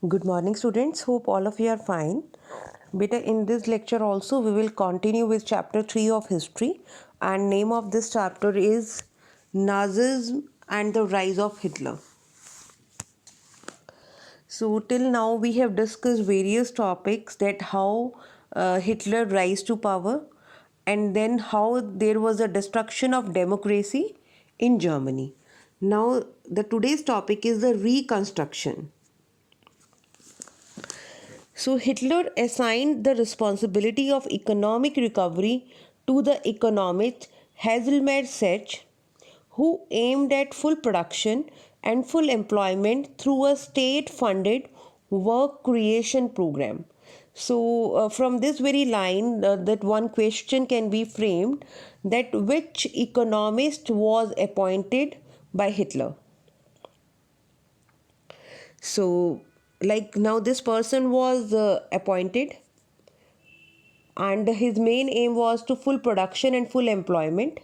Good morning, students. Hope all of you are fine. Beta, in this lecture also we will continue with chapter 3 of history, and name of this chapter is Nazism and the rise of Hitler. So till now we have discussed various topics, that how Hitler rise to power, and then how there was a destruction of democracy in Germany. Now the today's topic is the reconstruction. So Hitler assigned the responsibility of economic recovery to the economist Hazelmeier Sachs, who aimed at full production and full employment through a state-funded work creation program. So from this very line, that one question can be framed, that which economist was appointed by Hitler. So like now this person was appointed, and his main aim was to full production and full employment,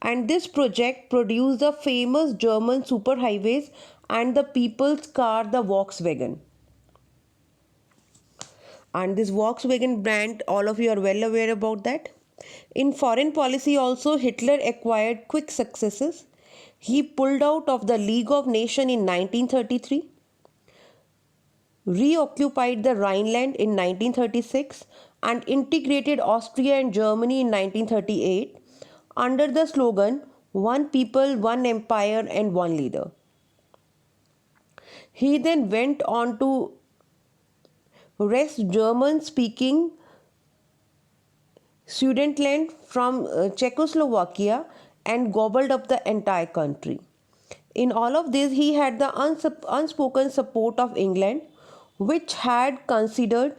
and this project produced the famous German superhighways and the people's car, the Volkswagen. And this Volkswagen brand, all of you are well aware about that. In foreign policy also, Hitler acquired quick successes. He pulled out of the League of Nations in 1933, reoccupied the Rhineland in 1936, and integrated Austria and Germany in 1938 under the slogan One People, One Empire, and One Leader. He then went on to wrest German speaking Sudetenland from Czechoslovakia and gobbled up the entire country. In all of this, he had the unspoken support of England, which had considered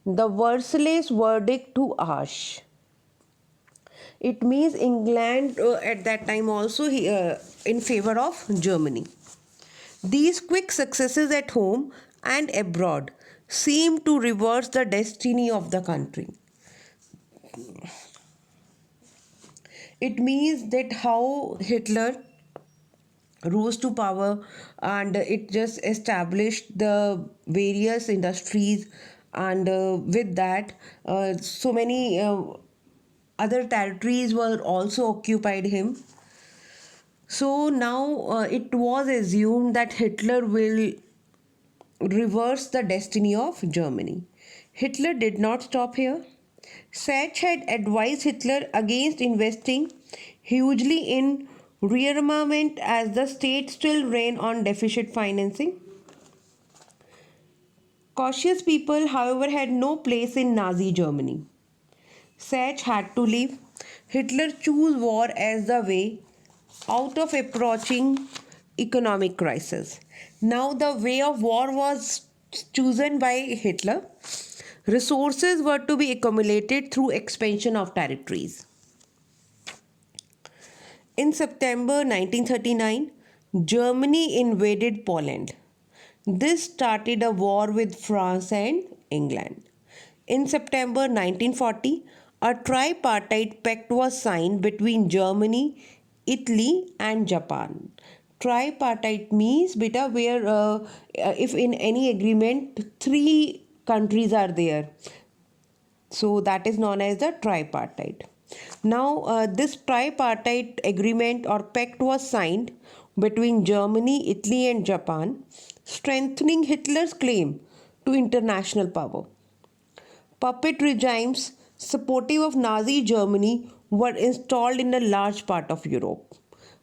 the Versailles verdict too harsh. It means England at that time also in favor of Germany. These quick successes at home and abroad seemed to reverse the destiny of the country. It means that how Hitler rose to power, and it just established the various industries, and with that so many other territories were also occupied him. So now it was assumed that Hitler will reverse the destiny of Germany. Hitler did not stop here. Sachs had advised Hitler against investing hugely in rearmament, as the state still ran on deficit financing. Cautious people, however, had no place in Nazi Germany. Sachs had to leave. Hitler chose war as the way out of approaching economic crisis. Now the way of war was chosen by Hitler. Resources were to be accumulated through expansion of territories. In September 1939, Germany invaded Poland. This started a war with France and England. In September 1940, a tripartite pact was signed between Germany, Italy, and Japan. Tripartite means, beta, where if in any agreement three countries are there, so that is known as the tripartite. Now, this tripartite agreement or pact was signed between Germany, Italy, and Japan, strengthening Hitler's claim to international power. Puppet regimes supportive of Nazi Germany were installed in a large part of Europe.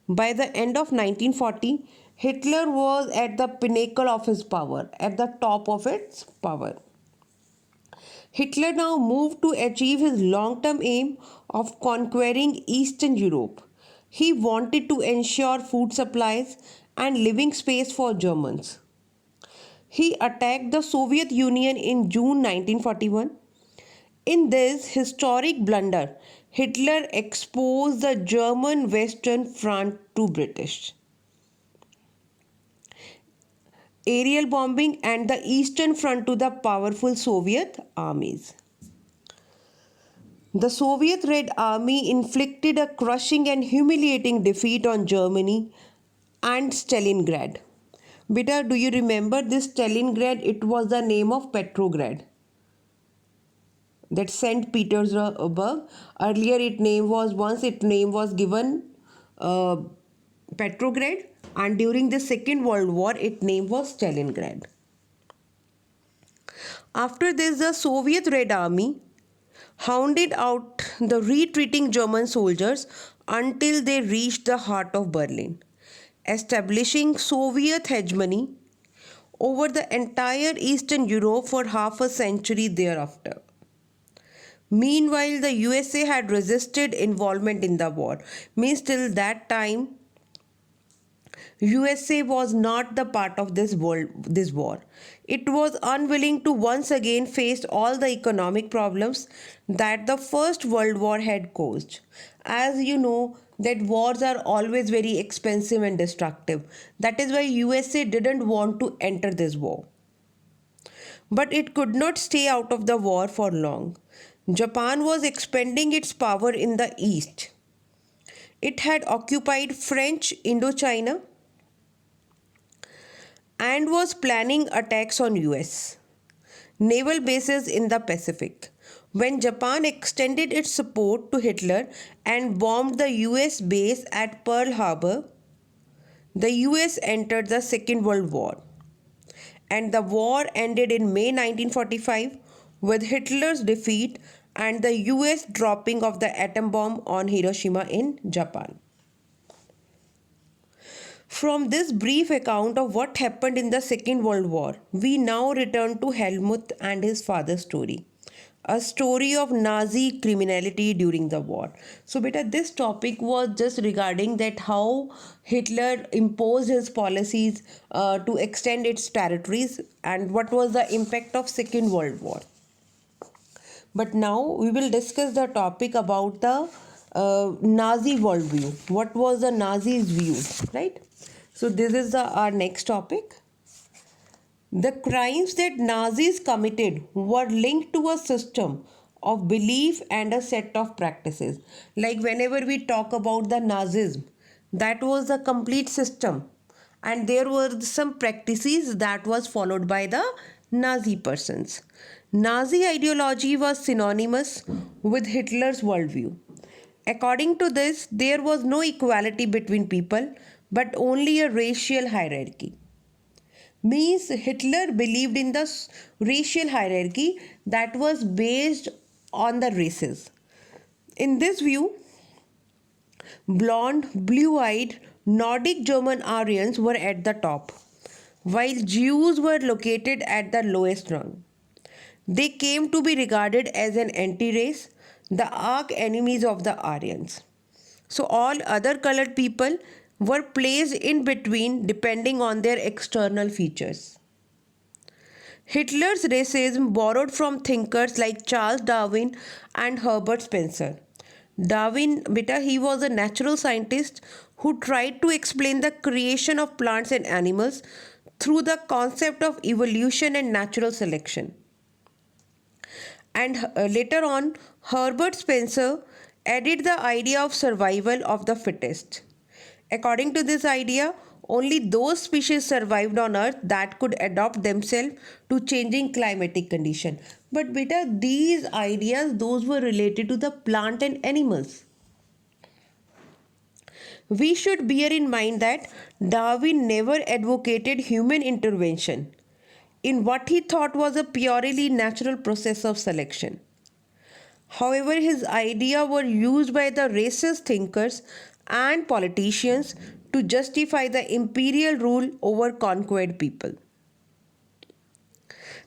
By the end of 1940, Hitler was at the pinnacle of his power, at the top of its power. Hitler now moved to achieve his long term aim of conquering Eastern Europe. He wanted to ensure food supplies and living space for Germans. He attacked the Soviet Union in June 1941. In this historic blunder, Hitler exposed the German Western Front to British aerial bombing and the Eastern Front to the powerful Soviet armies. The Soviet Red Army inflicted a crushing and humiliating defeat on Germany and Stalingrad. Beta, do you remember this Stalingrad? It was the name of Petrograd. That Saint Petersburg. Earlier, its name was given uh, Petrograd, and during the Second World War, its name was Stalingrad. After this, the Soviet Red Army hounded out the retreating German soldiers until they reached the heart of Berlin, establishing Soviet hegemony over the entire Eastern Europe for half a century thereafter. Meanwhile, the USA had resisted involvement in the war. Means till that time, USA was not the part of this war. It was unwilling to once again face all the economic problems that the First World War had caused. As you know, that wars are always very expensive and destructive. That is why USA didn't want to enter this war. But it could not stay out of the war for long. Japan was expanding its power in the east. It had occupied French Indochina and was planning attacks on US naval bases in the Pacific. When Japan extended its support to Hitler and bombed the US base at Pearl Harbor, the US entered the Second World War. And the war ended in May 1945 with Hitler's defeat and the US dropping of the atom bomb on Hiroshima in Japan. From this brief account of what happened in the Second World War, we now return to Helmut and his father's story. A story of Nazi criminality during the war. So, beta, this topic was just regarding that how Hitler imposed his policies to extend its territories and what was the impact of Second World War. But now we will discuss the topic about the Nazi worldview. What was the Nazis' view, right? So this is our next topic. The crimes that Nazis committed were linked to a system of belief and a set of practices. Like whenever we talk about the Nazism, that was a complete system, and there were some practices that was followed by the Nazi persons. Nazi ideology was synonymous with Hitler's worldview. According to this, there was no equality between people, but only a racial hierarchy. Means Hitler believed in the racial hierarchy that was based on the races. In this view, blonde, blue-eyed, Nordic German Aryans were at the top, while Jews were located at the lowest rung. They came to be regarded as an anti-race, the arch enemies of the Aryans. So all other colored people were placed in between depending on their external features. Hitler's racism borrowed from thinkers like Charles Darwin and Herbert Spencer. Darwin, beta, he was a natural scientist who tried to explain the creation of plants and animals through the concept of evolution and natural selection. And later on, Herbert Spencer added the idea of survival of the fittest. According to this idea, only those species survived on earth that could adapt themselves to changing climatic condition. But beta, these ideas, those were related to the plant and animals. We should bear in mind that Darwin never advocated human intervention in what he thought was a purely natural process of selection. However, his ideas were used by the racist thinkers and politicians to justify the imperial rule over conquered people.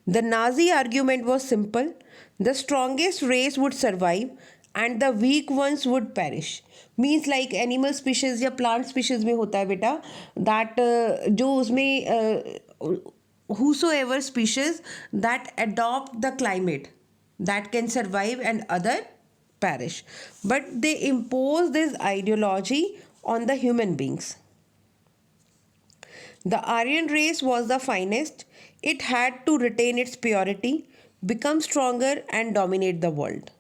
The Nazi argument was simple: the strongest race would survive and the weak ones would perish. Means like animal species या plant species में होता है बेटा, that जो उसमें whosoever species that adopt the climate that can survive and other perish. But they impose this ideology on the human beings. The Aryan race was the finest. It had to retain its purity, become stronger, and dominate the world.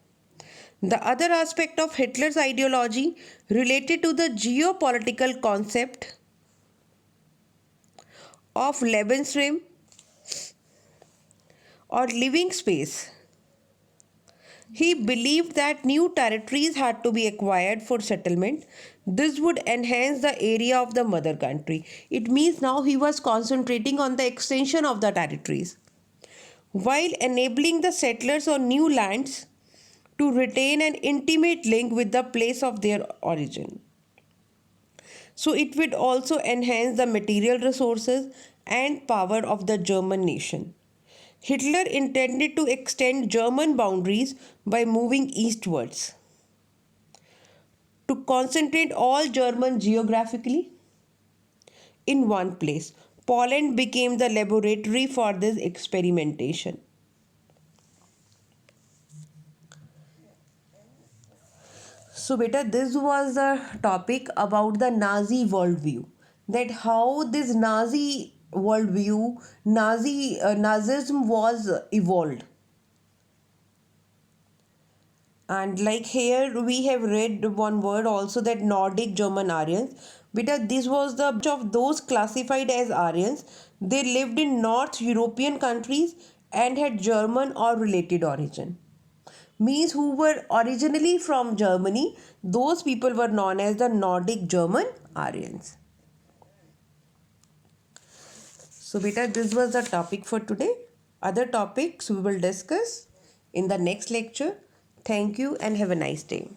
The other aspect of Hitler's ideology related to the geopolitical concept of Lebensraum or living space. He believed that new territories had to be acquired for settlement. This would enhance the area of the mother country. It means now he was concentrating on the extension of the territories while enabling the settlers on new lands to retain an intimate link with the place of their origin. So it would also enhance the material resources and power of the German nation. Hitler intended to extend German boundaries by moving eastwards to concentrate all German geographically in one place. Poland became the laboratory for this experimentation. So, beta, this was the topic about the Nazi worldview. That how this Nazi worldview, Nazism was evolved. And like here, we have read one word also, that Nordic German Aryans. Because this was the of those classified as Aryans. They lived in North European countries and had German or related origin. Means who were originally from Germany, those people were known as the Nordic German Aryans. So, beta, this was the topic for today. Other topics we will discuss in the next lecture. Thank you and have a nice day.